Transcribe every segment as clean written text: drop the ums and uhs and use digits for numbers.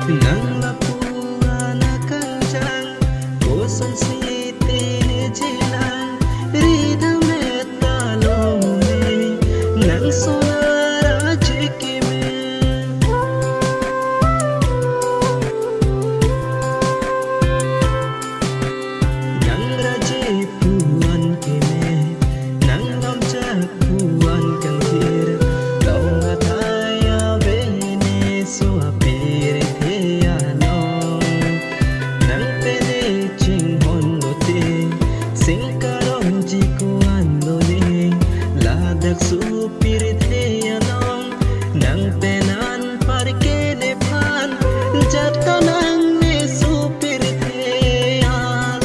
Nang lapuan kencang, bosan sitini jilang, rida metalome, nang sonara jikime. Nang raji puan kime, nang lamjak puan kangkir, kau ngataya bene suapir. Supir theyanong nang penan parke depan jata nang ne supir theyanong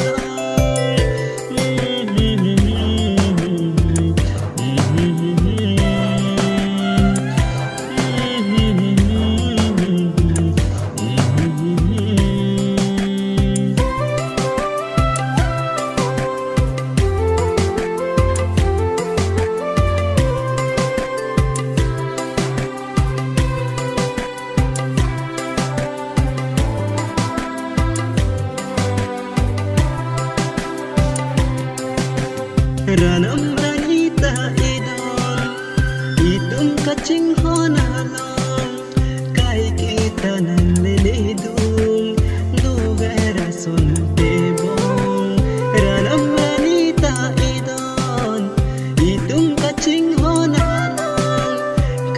Ranam ranita idon, idum kacing honalong, kai kita nan lelidung, duvera son tebong. Ranam ranita idon, idum kacing honalong,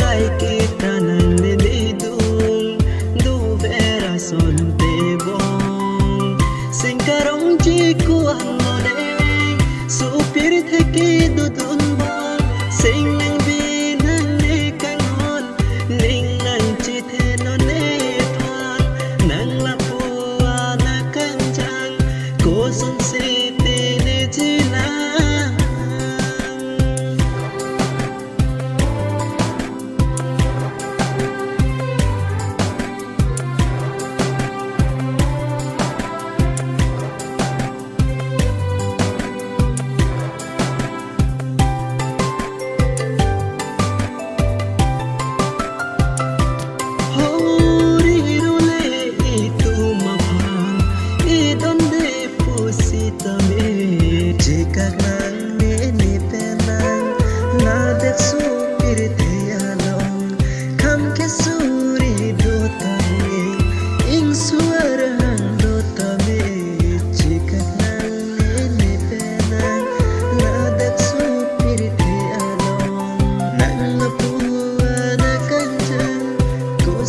kai kita nan lelidung, duvera son tebong. Singkarong jiku angone. Supir theke dudun bang sing nang binang ne kangon ning nang chithe no ne phan nang lapua na kanjang ko sun siti ne jilang.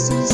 Some